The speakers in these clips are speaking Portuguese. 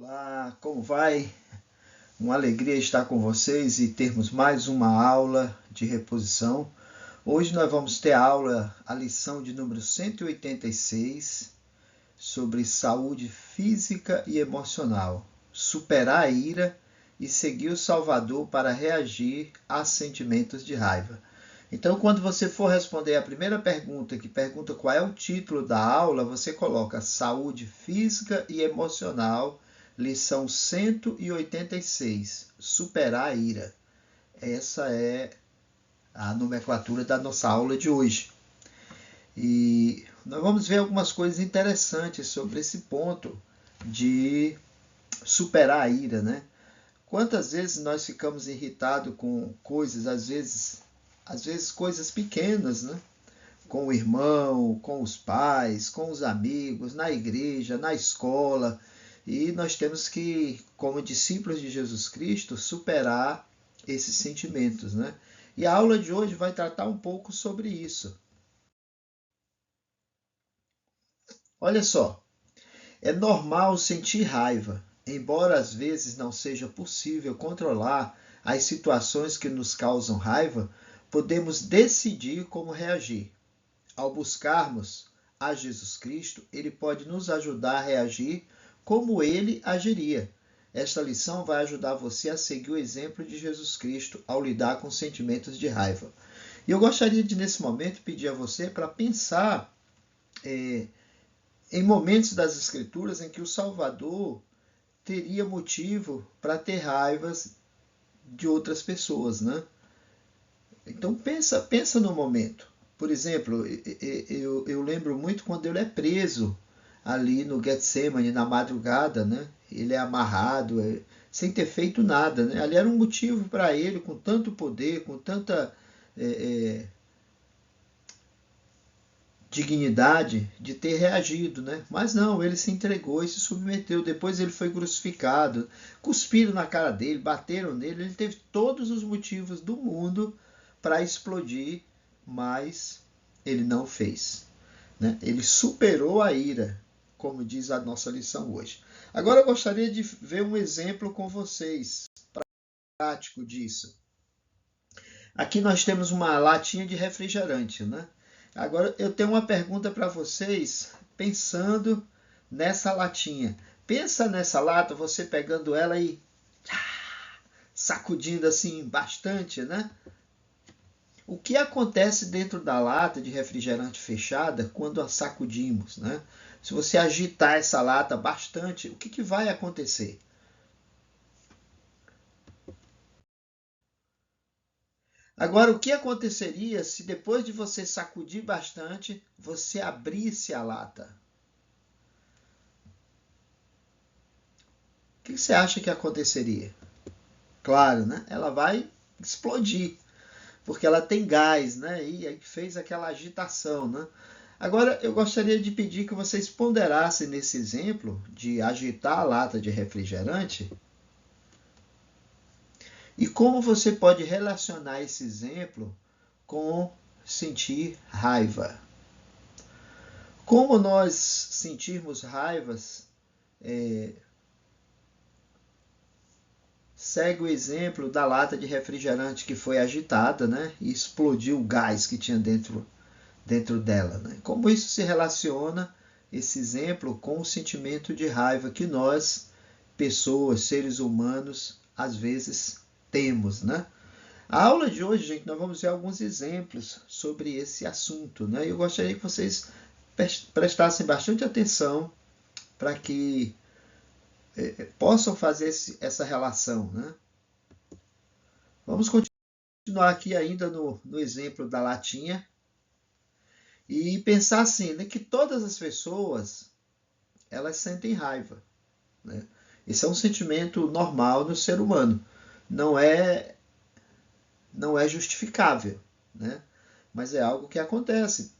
Olá, como vai? Uma alegria estar com vocês e termos mais uma aula de reposição. Hoje nós vamos ter a lição de número 186, sobre saúde física e emocional, superar a ira e seguir o Salvador para reagir a sentimentos de raiva. Então, quando você for responder a primeira pergunta, que pergunta qual é o título da aula, você coloca saúde física e emocional, lição 186, superar a ira. Essa é a nomenclatura da nossa aula de hoje. E nós vamos ver algumas coisas interessantes sobre esse ponto de superar a ira, né? Quantas vezes nós ficamos irritados com coisas, às vezes coisas pequenas, né? Com o irmão, com os pais, com os amigos, na igreja, na escola. E nós temos que, como discípulos de Jesus Cristo, superar esses sentimentos, né? E a aula de hoje vai tratar um pouco sobre isso. Olha só, é normal sentir raiva, embora às vezes não seja possível controlar as situações que nos causam raiva, podemos decidir como reagir. Ao buscarmos a Jesus Cristo, ele pode nos ajudar a reagir como ele agiria. Esta lição vai ajudar você a seguir o exemplo de Jesus Cristo ao lidar com sentimentos de raiva. E eu gostaria de, nesse momento, pedir a você para pensar em momentos das Escrituras em que o Salvador teria motivo para ter raivas de outras pessoas, né? Então pensa no momento. Por exemplo, eu lembro muito quando ele é preso ali no Getsemane, na madrugada, né? Ele é amarrado, sem ter feito nada, né? Ali era um motivo para ele, com tanto poder, com tanta dignidade, de ter reagido, né? Mas não, ele se entregou e se submeteu. Depois ele foi crucificado, cuspiram na cara dele, bateram nele. Ele teve todos os motivos do mundo para explodir, mas ele não fez, né? Ele superou a ira, como diz a nossa lição hoje. Agora eu gostaria de ver um exemplo com vocês, prático disso. Aqui nós temos uma latinha de refrigerante, né? Agora eu tenho uma pergunta para vocês, pensando nessa latinha. Pensa nessa lata, você pegando ela e sacudindo assim bastante, né? O que acontece dentro da lata de refrigerante fechada quando a sacudimos, né? Se você agitar essa lata bastante, o que vai acontecer? Agora, o que aconteceria se depois de você sacudir bastante, você abrisse a lata? O que você acha que aconteceria? Claro, né? Ela vai explodir, porque ela tem gás, né? E aí fez aquela agitação, né? Agora, eu gostaria de pedir que vocês ponderassem nesse exemplo de agitar a lata de refrigerante e como você pode relacionar esse exemplo com sentir raiva. Como nós sentirmos raivas segue o exemplo da lata de refrigerante que foi agitada, né? E explodiu o gás que tinha dentro dela, né? Como isso se relaciona, esse exemplo, com o sentimento de raiva que nós, pessoas, seres humanos, às vezes temos, né? A aula de hoje, gente, nós vamos ver alguns exemplos sobre esse assunto, né? Eu gostaria que vocês prestassem bastante atenção para que possam fazer essa relação, né? Vamos continuar aqui ainda no exemplo da latinha e pensar assim, né, que todas as pessoas elas sentem raiva, né? Esse é um sentimento normal no ser humano, não é justificável, né? Mas é algo que acontece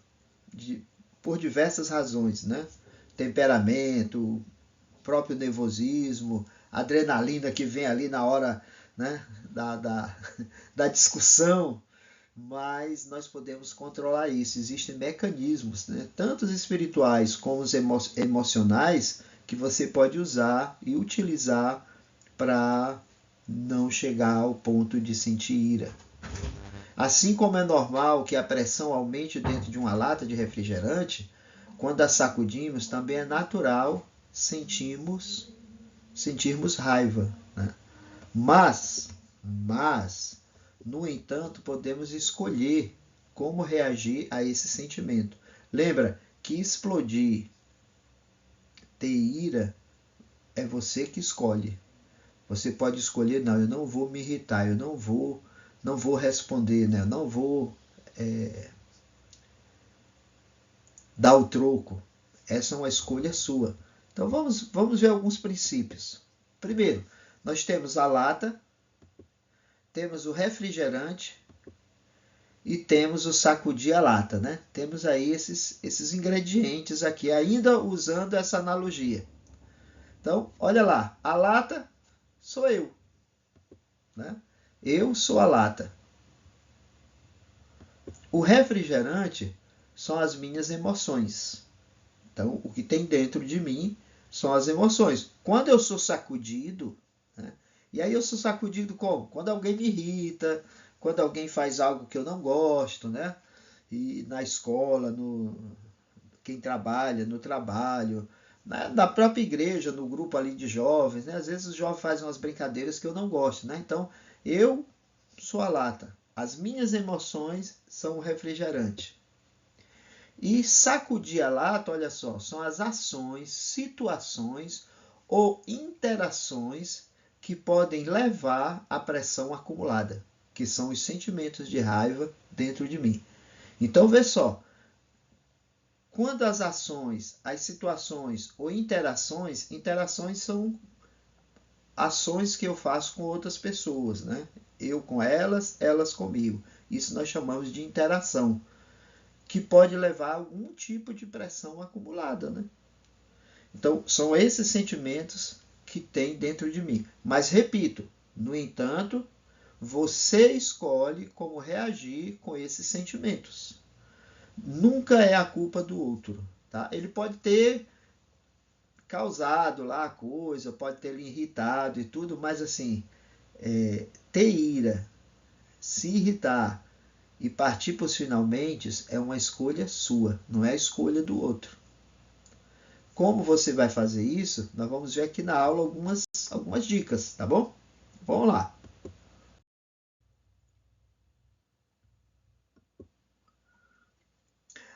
por diversas razões, né? Temperamento, próprio nervosismo, adrenalina que vem ali na hora, né, da discussão, mas nós podemos controlar isso. Existem mecanismos, né, tanto os espirituais como os emocionais, que você pode usar e utilizar para não chegar ao ponto de sentir ira. Assim como é normal que a pressão aumente dentro de uma lata de refrigerante, quando a sacudimos, também é natural sentirmos raiva, né? Mas, no entanto, podemos escolher como reagir a esse sentimento. Lembra que explodir, ter ira, é você que escolhe. Você pode escolher, não, eu não vou me irritar, eu não vou responder, né? Eu não vou dar o troco. Essa é uma escolha sua. Então vamos ver alguns princípios. Primeiro, nós temos a lata, temos o refrigerante e temos o sacudir a lata, né? Temos aí esses ingredientes aqui, ainda usando essa analogia. Então, olha lá, a lata sou eu, né? Eu sou a lata. O refrigerante são as minhas emoções. Então, o que tem dentro de mim são as emoções. Quando eu sou sacudido, né? E aí eu sou sacudido como? Quando alguém me irrita, quando alguém faz algo que eu não gosto, né? E na escola, quem trabalha no trabalho, na própria igreja, no grupo ali de jovens, né? Às vezes os jovens fazem umas brincadeiras que eu não gosto, né? Então, eu sou a lata. As minhas emoções são o refrigerante. E sacudir a lata, olha só, são as ações, situações ou interações que podem levar à pressão acumulada, que são os sentimentos de raiva dentro de mim. Então, vê só, quando as ações, as situações ou interações são ações que eu faço com outras pessoas, né? Eu com elas, elas comigo. Isso nós chamamos de interação, que pode levar a algum tipo de pressão acumulada, né? Então, são esses sentimentos que tem dentro de mim. Mas, repito, no entanto, você escolhe como reagir com esses sentimentos. Nunca é a culpa do outro, tá? Ele pode ter causado lá a coisa, pode ter lhe irritado e tudo, mas assim, ter ira, se irritar e partir para os finalmente é uma escolha sua, não é a escolha do outro. Como você vai fazer isso? Nós vamos ver aqui na aula algumas dicas, tá bom? Vamos lá.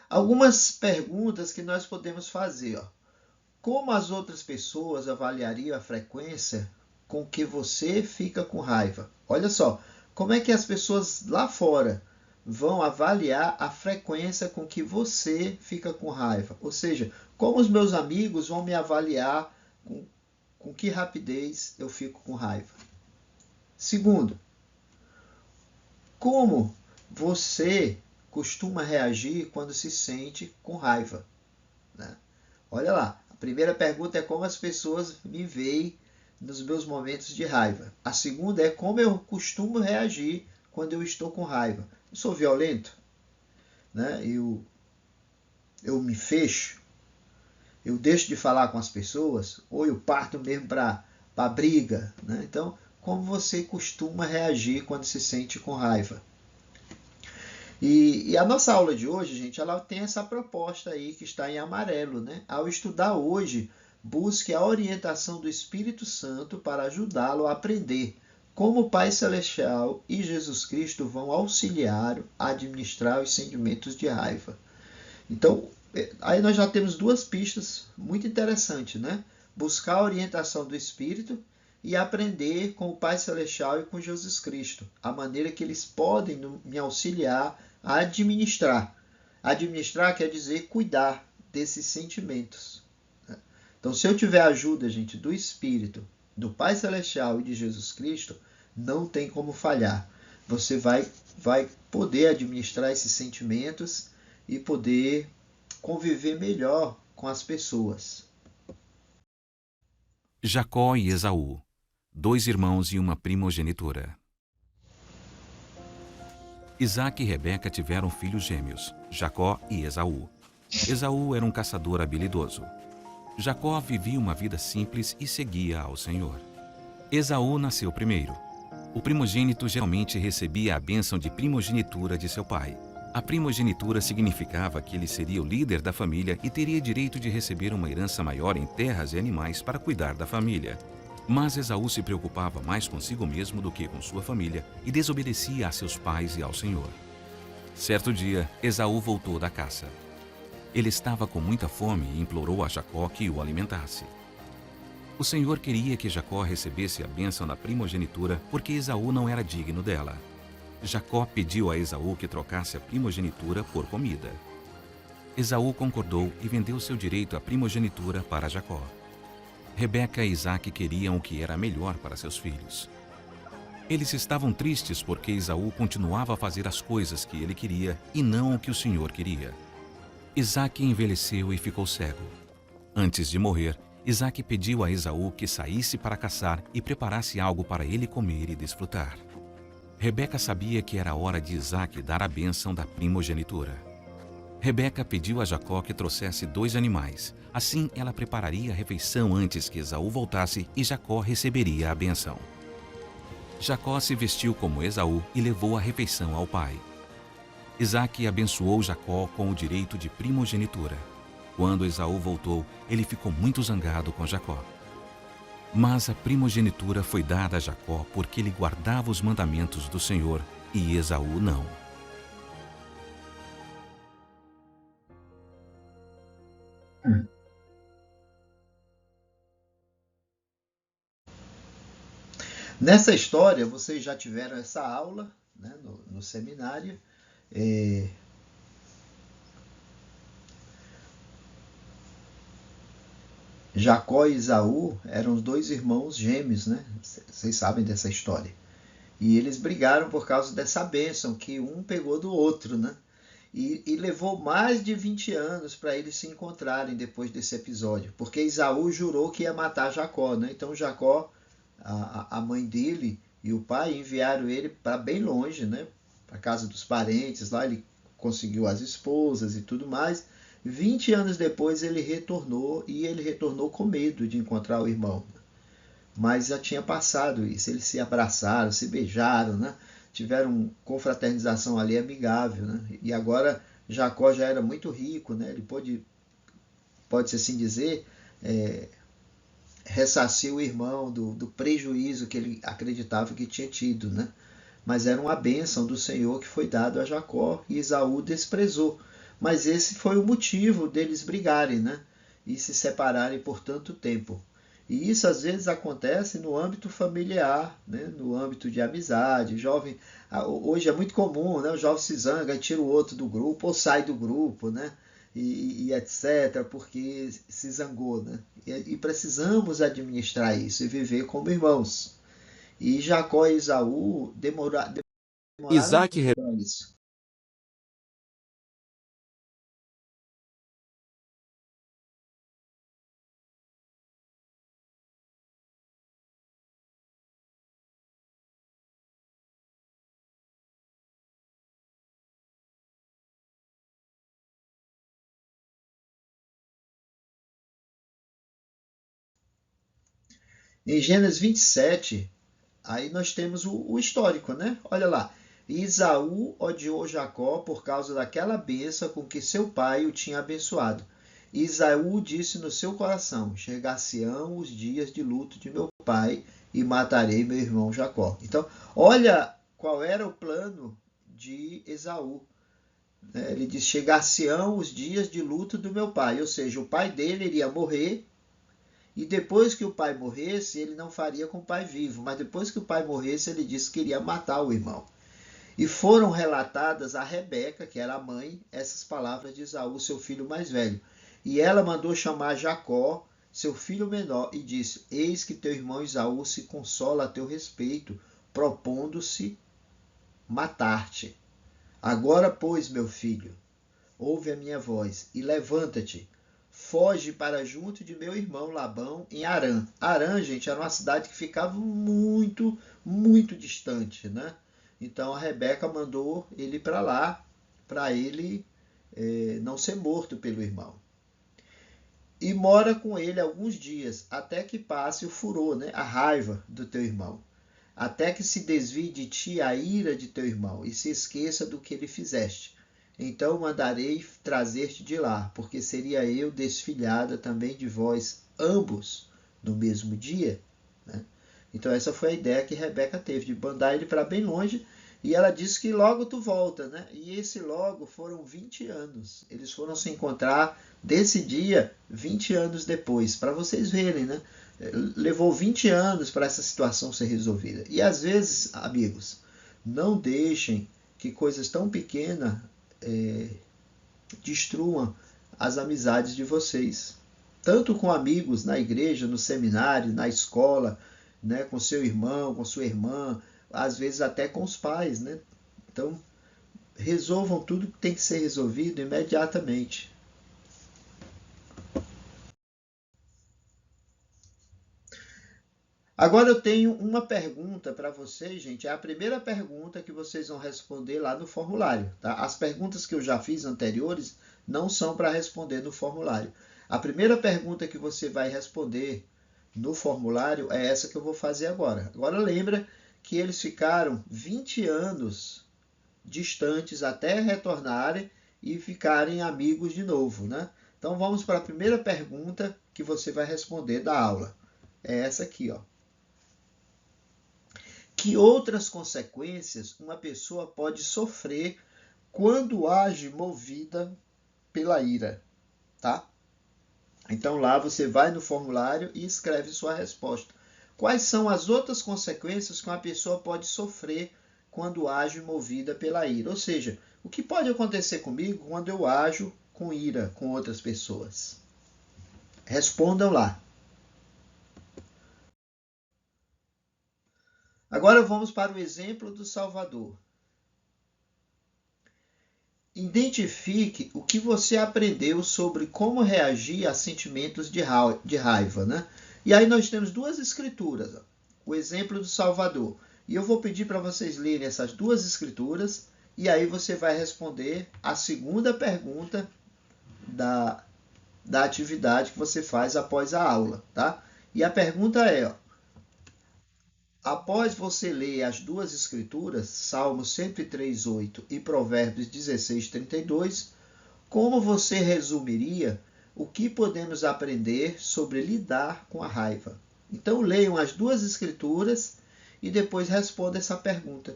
Algumas perguntas que nós podemos fazer, ó. Como as outras pessoas avaliariam a frequência com que você fica com raiva? Olha só, como é que as pessoas lá fora vão avaliar a frequência com que você fica com raiva? Ou seja, como os meus amigos vão me avaliar com que rapidez eu fico com raiva? Segundo, como você costuma reagir quando se sente com raiva, né? Olha lá, a primeira pergunta é como as pessoas me veem nos meus momentos de raiva. A segunda é como eu costumo reagir quando eu estou com raiva. Eu sou violento, né? Eu me fecho, eu deixo de falar com as pessoas, ou eu parto mesmo para a briga, né? Então, como você costuma reagir quando se sente com raiva? E a nossa aula de hoje, gente, ela tem essa proposta aí que está em amarelo, né? Ao estudar hoje, busque a orientação do Espírito Santo para ajudá-lo a aprender como o Pai Celestial e Jesus Cristo vão auxiliar a administrar os sentimentos de raiva. Então, aí nós já temos duas pistas muito interessantes, né? Buscar a orientação do Espírito e aprender com o Pai Celestial e com Jesus Cristo, a maneira que eles podem me auxiliar a administrar. Administrar quer dizer cuidar desses sentimentos. Então, se eu tiver a ajuda, gente, do Espírito, do Pai Celestial e de Jesus Cristo, não tem como falhar. Você vai poder administrar esses sentimentos e poder conviver melhor com as pessoas. Jacó e Esaú, 2 irmãos e uma primogenitura. Isaque e Rebeca tiveram filhos gêmeos, Jacó e Esaú. Esaú era um caçador habilidoso. Jacó vivia uma vida simples e seguia ao Senhor. Esaú nasceu primeiro. O primogênito geralmente recebia a bênção de primogenitura de seu pai. A primogenitura significava que ele seria o líder da família e teria direito de receber uma herança maior em terras e animais para cuidar da família. Mas Esaú se preocupava mais consigo mesmo do que com sua família e desobedecia a seus pais e ao Senhor. Certo dia, Esaú voltou da caça. Ele estava com muita fome e implorou a Jacó que o alimentasse. O Senhor queria que Jacó recebesse a bênção da primogenitura porque Esaú não era digno dela. Jacó pediu a Esaú que trocasse a primogenitura por comida. Esaú concordou e vendeu seu direito à primogenitura para Jacó. Rebeca e Isaque queriam o que era melhor para seus filhos. Eles estavam tristes porque Esaú continuava a fazer as coisas que ele queria e não o que o Senhor queria. Isaque envelheceu e ficou cego. Antes de morrer, Isaque pediu a Esaú que saísse para caçar e preparasse algo para ele comer e desfrutar. Rebeca sabia que era hora de Isaque dar a bênção da primogenitura. Rebeca pediu a Jacó que trouxesse 2 animais. Assim, ela prepararia a refeição antes que Esaú voltasse e Jacó receberia a bênção. Jacó se vestiu como Esaú e levou a refeição ao pai. Isaque abençoou Jacó com o direito de primogenitura. Quando Esaú voltou, ele ficou muito zangado com Jacó. Mas a primogenitura foi dada a Jacó porque ele guardava os mandamentos do Senhor e Esaú não. Nessa história, vocês já tiveram essa aula, né, no seminário. Jacó e Esaú eram os 2 irmãos gêmeos, né? Vocês sabem dessa história. E eles brigaram por causa dessa bênção que um pegou do outro, né? E levou mais de 20 anos para eles se encontrarem depois desse episódio, porque Esaú jurou que ia matar Jacó, né? Então Jacó, a mãe dele e o pai enviaram ele para bem longe, né? Para casa dos parentes, lá ele conseguiu as esposas e tudo mais. 20 anos depois ele retornou, e ele retornou com medo de encontrar o irmão. Mas já tinha passado isso, eles se abraçaram, se beijaram, né? Tiveram confraternização ali amigável, né? E agora Jacó já era muito rico, né? Ele pode-se assim dizer, ressarcir o irmão do prejuízo que ele acreditava que tinha tido, né? Mas era uma bênção do Senhor que foi dado a Jacó, e Esaú desprezou. Mas esse foi o motivo deles brigarem, né? E se separarem por tanto tempo. E isso às vezes acontece no âmbito familiar, né? No âmbito de amizade. Jovem, hoje é muito comum, né? O jovem se zanga e tira o outro do grupo ou sai do grupo, né? E etc., porque se zangou, né? E precisamos administrar isso e viver como irmãos. E Jacó e Esaú demoraram Isaac muito para isso. Em Gênesis 27, aí nós temos o histórico, né? Olha lá. Esaú odiou Jacó por causa daquela bênção com que seu pai o tinha abençoado. Esaú disse no seu coração: chegar-se-ão os dias de luto de meu pai e matarei meu irmão Jacó. Então, olha qual era o plano de Esaú. Ele diz: chegar-se-ão os dias de luto do meu pai. Ou seja, o pai dele iria morrer. E depois que o pai morresse, ele não faria com o pai vivo, mas depois que o pai morresse, ele disse que iria matar o irmão. E foram relatadas a Rebeca, que era a mãe, essas palavras de Esaú, seu filho mais velho. E ela mandou chamar Jacó, seu filho menor, e disse: eis que teu irmão Esaú se consola a teu respeito, propondo-se matar-te. Agora, pois, meu filho, ouve a minha voz e levanta-te. Foge para junto de meu irmão Labão em Harã. Harã, gente, era uma cidade que ficava muito, muito distante, né? Então a Rebeca mandou ele para lá, para ele não ser morto pelo irmão. e mora com ele alguns dias, até que passe o furor, né? A raiva do teu irmão. Até que se desvie de ti a ira de teu irmão e se esqueça do que lhe fizeste. Então mandarei trazer-te de lá, porque seria eu desfilhada também de vós ambos no mesmo dia. Né? Então essa foi a ideia que Rebeca teve, de mandar ele para bem longe, e ela disse que logo tu volta, né? E esse logo foram 20 anos. Eles foram se encontrar desse dia 20 anos depois, para vocês verem, né? Levou 20 anos para essa situação ser resolvida. E às vezes, amigos, não deixem que coisas tão pequenas destruam as amizades de vocês. Tanto com amigos na igreja, no seminário, na escola, né, com seu irmão, com sua irmã, às vezes até com os pais, né? Então, resolvam tudo que tem que ser resolvido imediatamente. Agora eu tenho uma pergunta para vocês, gente. É a primeira pergunta que vocês vão responder lá no formulário, tá? As perguntas que eu já fiz anteriores não são para responder no formulário. A primeira pergunta que você vai responder no formulário é essa que eu vou fazer agora. Agora lembra que eles ficaram 20 anos distantes até retornarem e ficarem amigos de novo, né? Então vamos para a primeira pergunta que você vai responder da aula. É essa aqui, ó. Que outras consequências uma pessoa pode sofrer quando age movida pela ira, tá? Então lá você vai no formulário e escreve sua resposta. Quais são as outras consequências que uma pessoa pode sofrer quando age movida pela ira? Ou seja, o que pode acontecer comigo quando eu ajo com ira com outras pessoas? Respondam lá. Agora vamos para o exemplo do Salvador. Identifique o que você aprendeu sobre como reagir a sentimentos de raiva, né? E aí nós temos duas escrituras, ó. O exemplo do Salvador. E eu vou pedir para vocês lerem essas duas escrituras e aí você vai responder a segunda pergunta da atividade que você faz após a aula, tá? E a pergunta é, ó, após você ler as duas escrituras, Salmo 103:8 e Provérbios 16:32, como você resumiria o que podemos aprender sobre lidar com a raiva? Então leiam as duas escrituras e depois responda essa pergunta.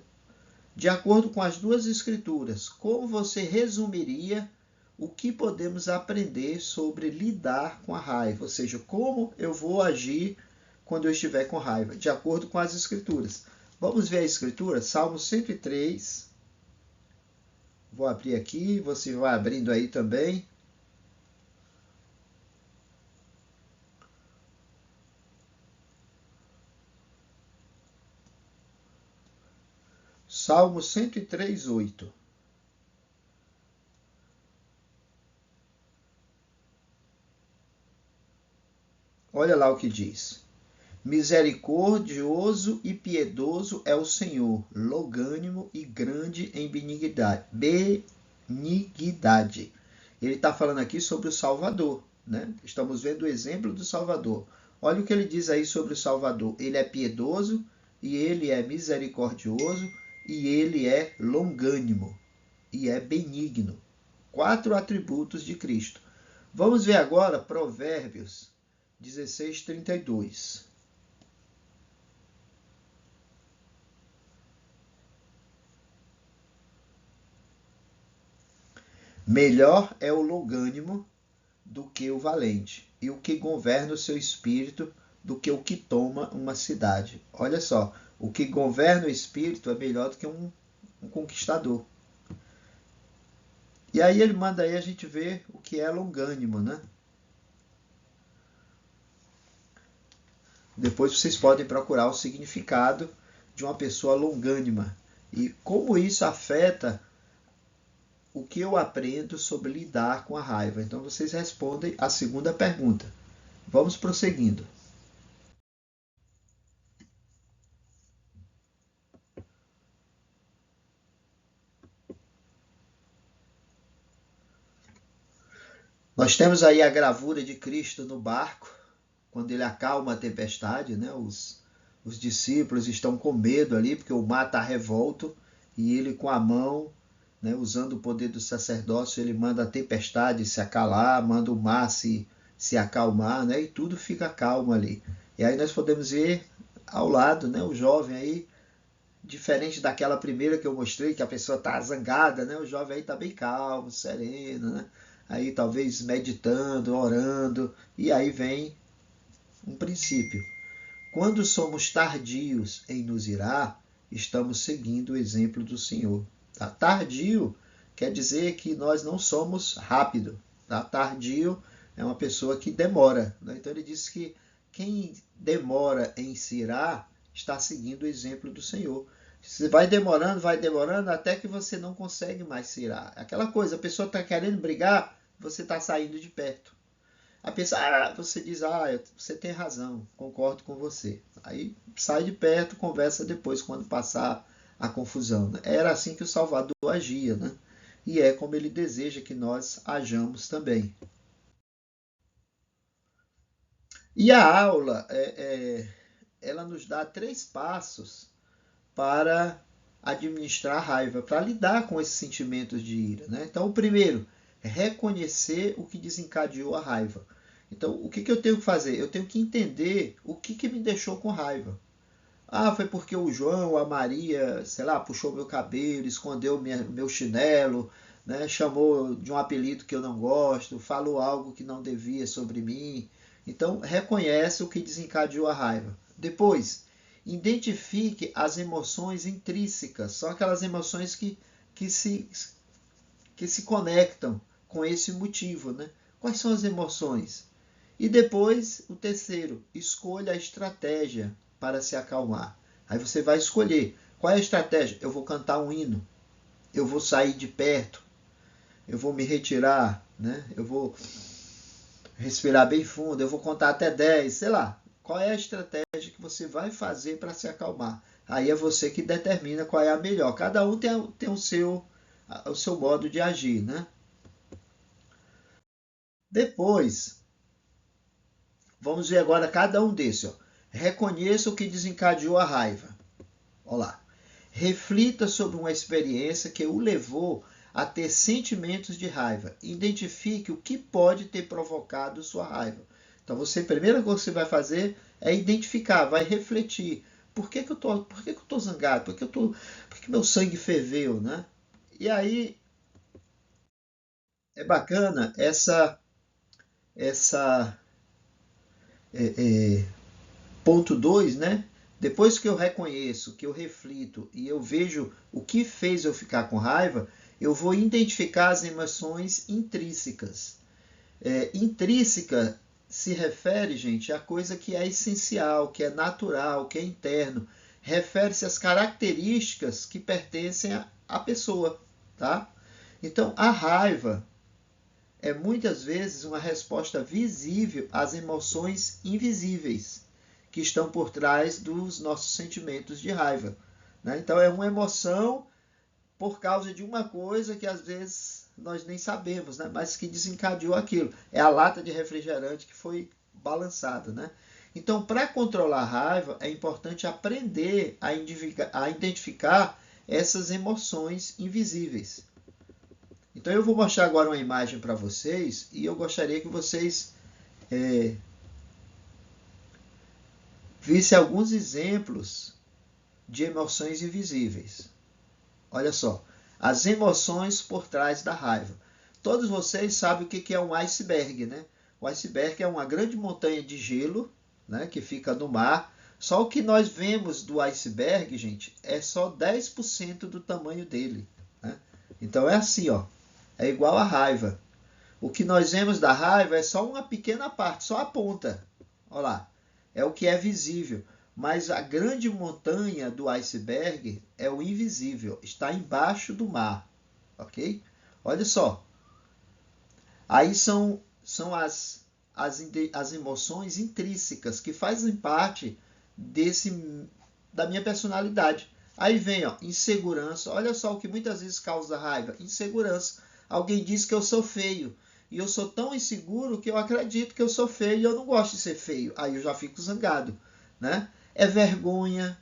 De acordo com as duas escrituras, como você resumiria o que podemos aprender sobre lidar com a raiva? Ou seja, como eu vou agir quando eu estiver com raiva, de acordo com as escrituras. Vamos ver a escritura? Salmo 103. Vou abrir aqui, você vai abrindo aí também. Salmo 103:8. Olha lá o que diz. Misericordioso e piedoso é o Senhor, longânimo e grande em benignidade. Ele está falando aqui sobre o Salvador, né? Estamos vendo o exemplo do Salvador. Olha o que ele diz aí sobre o Salvador. Ele é piedoso e ele é misericordioso e ele é longânimo e é benigno. 4 atributos de Cristo. Vamos ver agora Provérbios 16:32. Melhor é o longânimo do que o valente, e o que governa o seu espírito do que o que toma uma cidade. Olha só, o que governa o espírito é melhor do que um conquistador. E aí ele manda aí a gente ver o que é longânimo, né? Depois vocês podem procurar o significado de uma pessoa longânima e como isso afeta o que eu aprendo sobre lidar com a raiva. Então vocês respondem a segunda pergunta. Vamos prosseguindo. Nós temos aí a gravura de Cristo no barco, quando ele acalma a tempestade, né? Os discípulos estão com medo ali, porque o mar está revolto, e ele com a mão, né, usando o poder do sacerdócio, ele manda a tempestade se acalar, manda o mar se acalmar, né? E tudo fica calmo ali. E aí nós podemos ver ao lado, né, o jovem aí, diferente daquela primeira que eu mostrei, que a pessoa está zangada, né? O jovem aí está bem calmo, sereno, né? Aí talvez meditando, orando, e aí vem um princípio. Quando somos tardios em nos irar, estamos seguindo o exemplo do Senhor. Tá? Tardio quer dizer que nós não somos rápido. Tá? Tardio é uma pessoa que demora. Né? Então ele diz que quem demora em se irar está seguindo o exemplo do Senhor. Você vai demorando, até que você não consegue mais se irar. Aquela coisa, a pessoa está querendo brigar, você está saindo de perto. A pessoa, você diz, você tem razão, concordo com você. Aí sai de perto, conversa depois, quando passar a confusão. Né? Era assim que o Salvador agia, né? E é como ele deseja que nós hajamos também. E a aula, ela nos dá 3 passos para administrar a raiva, para lidar com esses sentimentos de ira. Né? Então, o primeiro é reconhecer o que desencadeou a raiva. Então, o que eu tenho que fazer? Eu tenho que entender o que me deixou com raiva. Foi porque o João, a Maria, sei lá, puxou meu cabelo, escondeu meu chinelo, né? Chamou de um apelido que eu não gosto, falou algo que não devia sobre mim. Então, reconhece o que desencadeou a raiva. Depois, identifique as emoções intrínsecas. São aquelas emoções que se conectam com esse motivo. Né? Quais são as emoções? E depois, o terceiro, escolha a estratégia para se acalmar. Aí você vai escolher. Qual é a estratégia? Eu vou cantar um hino. Eu vou sair de perto. Eu vou me retirar. Né? Eu vou respirar bem fundo. Eu vou contar até 10. Sei lá. Qual é a estratégia que você vai fazer para se acalmar? Aí é você que determina qual é a melhor. Cada um tem o seu modo de agir. Né? Depois, vamos ver agora cada um desses. Reconheça o que desencadeou a raiva. Olha lá. Reflita sobre uma experiência que o levou a ter sentimentos de raiva. Identifique o que pode ter provocado sua raiva. Então, a primeira coisa que você vai fazer é identificar, vai refletir. Por que eu tô zangado? Por que meu sangue ferveu? Né? E aí, é bacana essa ponto 2, né? Depois que eu reconheço, que eu reflito e eu vejo o que fez eu ficar com raiva, eu vou identificar as emoções intrínsecas. Intrínseca se refere, gente, a coisa que é essencial, que é natural, que é interno. Refere-se às características que pertencem à pessoa, tá? Então, a raiva é muitas vezes uma resposta visível às emoções invisíveis que estão por trás dos nossos sentimentos de raiva. Né? Então, é uma emoção por causa de uma coisa que às vezes nós nem sabemos, né? Mas que desencadeou aquilo. É a lata de refrigerante que foi balançada. Né? Então, para controlar a raiva, é importante aprender a identificar essas emoções invisíveis. Então, eu vou mostrar agora uma imagem para vocês e eu gostaria que vocês vissem alguns exemplos de emoções invisíveis. Olha só, as emoções por trás da raiva. Todos vocês sabem o que é um iceberg, né? O iceberg é uma grande montanha de gelo, né, que fica no mar. Só o que nós vemos do iceberg, gente, é só 10% do tamanho dele. Né? Então é assim, ó, é igual a raiva. O que nós vemos da raiva é só uma pequena parte, só a ponta. Olha lá, é o que é visível. Mas a grande montanha do iceberg é o invisível, está embaixo do mar, ok? Olha só. Aí são as emoções intrínsecas que fazem parte da minha personalidade. Aí vem, ó, insegurança. Olha só o que muitas vezes causa raiva. Insegurança. Alguém diz que eu sou feio. e eu sou tão inseguro que eu acredito que eu sou feio e eu não gosto de ser feio. Aí eu já fico zangado, né? É vergonha,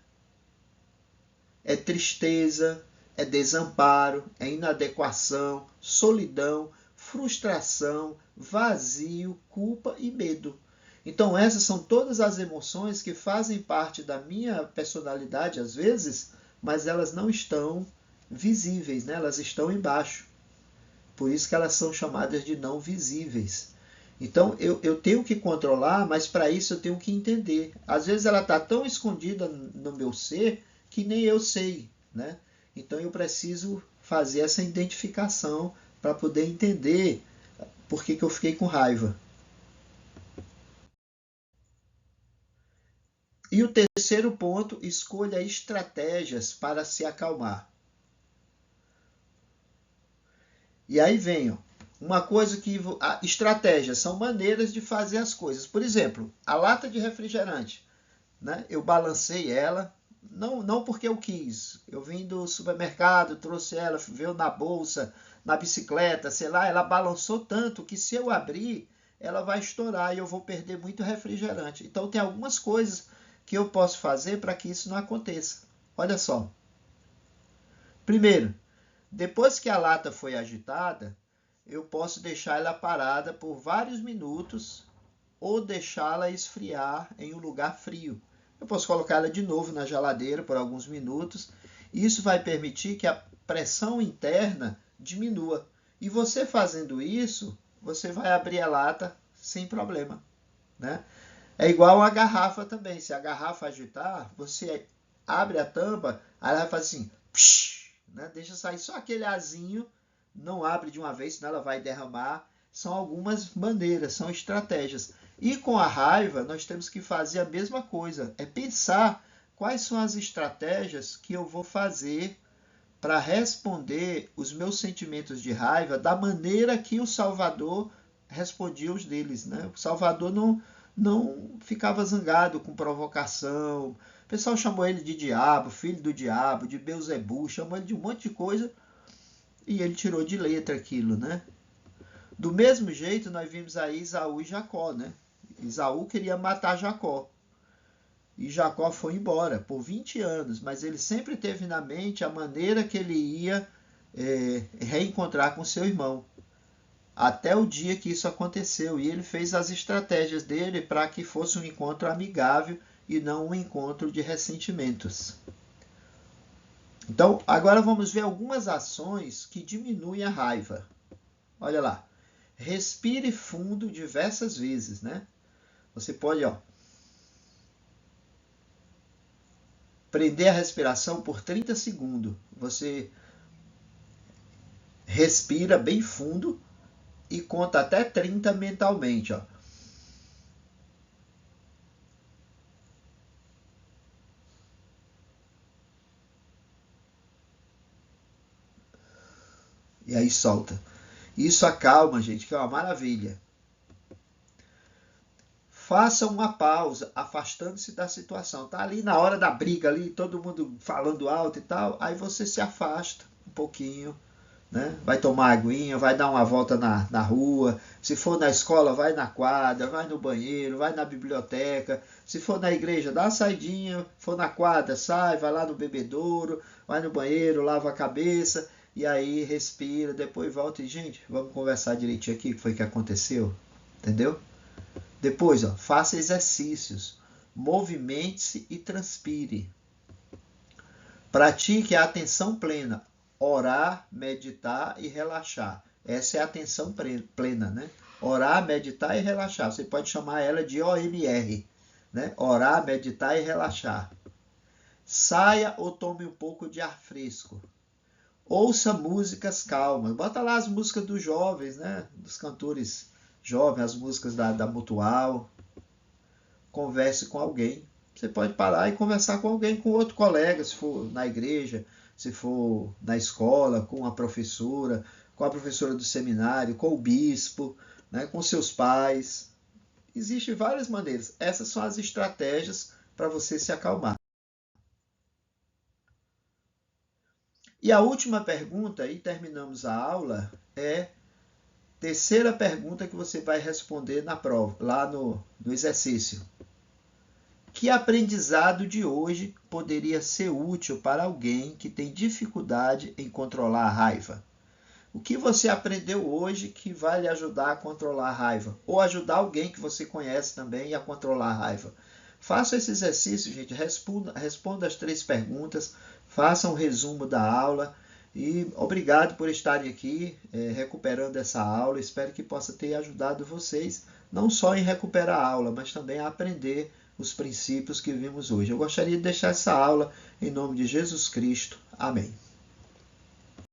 é tristeza, é desamparo, é inadequação, solidão, frustração, vazio, culpa e medo. Então essas são todas as emoções que fazem parte da minha personalidade às vezes, mas elas não estão visíveis, né? Elas estão embaixo. Por isso que elas são chamadas de não visíveis. Então eu tenho que controlar, mas para isso eu tenho que entender. Às vezes ela está tão escondida no meu ser que nem eu sei, né? Então eu preciso fazer essa identificação para poder entender por que eu fiquei com raiva. E o terceiro ponto, escolha estratégias para se acalmar. E aí vem uma coisa que... Estratégias são maneiras de fazer as coisas. Por exemplo, a lata de refrigerante, né? Eu balancei ela, não porque eu quis. Eu vim do supermercado, trouxe ela, veio na bolsa, na bicicleta, sei lá, ela balançou tanto que se eu abrir, ela vai estourar e eu vou perder muito refrigerante. Então tem algumas coisas que eu posso fazer para que isso não aconteça. Olha só. Primeiro, depois que a lata foi agitada, eu posso deixar ela parada por vários minutos ou deixá-la esfriar em um lugar frio. Eu posso colocar ela de novo na geladeira por alguns minutos. E isso vai permitir que a pressão interna diminua. E você fazendo isso, você vai abrir a lata sem problema, né? É igual a garrafa também. Se a garrafa agitar, você abre a tampa, aí ela vai fazer assim, psh, né? Deixa sair só aquele arzinho, não abre de uma vez, senão ela vai derramar. São algumas maneiras, são estratégias. E com a raiva, nós temos que fazer a mesma coisa. É pensar quais são as estratégias que eu vou fazer para responder os meus sentimentos de raiva da maneira que o Salvador respondia os deles, né? O Salvador não ficava zangado com provocação. O pessoal chamou ele de diabo, filho do diabo, de Beuzebu, chamou ele de um monte de coisa e ele tirou de letra aquilo, né? Do mesmo jeito, nós vimos aí Esaú e Jacó, né? Esaú queria matar Jacó. E Jacó foi embora por 20 anos, mas ele sempre teve na mente a maneira que ele ia reencontrar com seu irmão. Até o dia que isso aconteceu. E ele fez as estratégias dele para que fosse um encontro amigável e não um encontro de ressentimentos. Então, agora vamos ver algumas ações que diminuem a raiva. Olha lá. Respire fundo diversas vezes, né? Você pode, prender a respiração por 30 segundos. Você respira bem fundo e conta até 30 mentalmente, E aí solta. Isso acalma, gente, que é uma maravilha. Faça uma pausa, afastando-se da situação. Tá ali na hora da briga, ali, todo mundo falando alto e tal, aí você se afasta um pouquinho, né? Vai tomar aguinha, vai dar uma volta na rua. Se for na escola, vai na quadra, vai no banheiro, vai na biblioteca. Se for na igreja, dá uma saidinha. For na quadra, sai, vai lá no bebedouro, vai no banheiro, lava a cabeça. E aí respira, depois volta e, gente, vamos conversar direitinho aqui o que foi que aconteceu. Entendeu? Depois, faça exercícios. Movimente-se e transpire. Pratique a atenção plena. Orar, meditar e relaxar. Essa é a atenção plena, né? Orar, meditar e relaxar. Você pode chamar ela de OMR, né? Orar, meditar e relaxar. Saia ou tome um pouco de ar fresco. Ouça músicas calmas. Bota lá as músicas dos jovens, né? Dos cantores jovens, as músicas da Mutual. Converse com alguém. Você pode parar e conversar com alguém, com outro colega, se for na igreja, se for na escola, com a professora do seminário, com o bispo, né? Com seus pais. Existem várias maneiras. Essas são as estratégias para você se acalmar. E a última pergunta, e terminamos a aula, é terceira pergunta que você vai responder na prova, lá no exercício. Que aprendizado de hoje poderia ser útil para alguém que tem dificuldade em controlar a raiva? O que você aprendeu hoje que vai lhe ajudar a controlar a raiva? Ou ajudar alguém que você conhece também a controlar a raiva? Faça esse exercício, gente. Responda as 3 perguntas. Faça um resumo da aula. E obrigado por estarem aqui recuperando essa aula. Espero que possa ter ajudado vocês, não só em recuperar a aula, mas também a aprender os princípios que vimos hoje. Eu gostaria de deixar essa aula em nome de Jesus Cristo. Amém.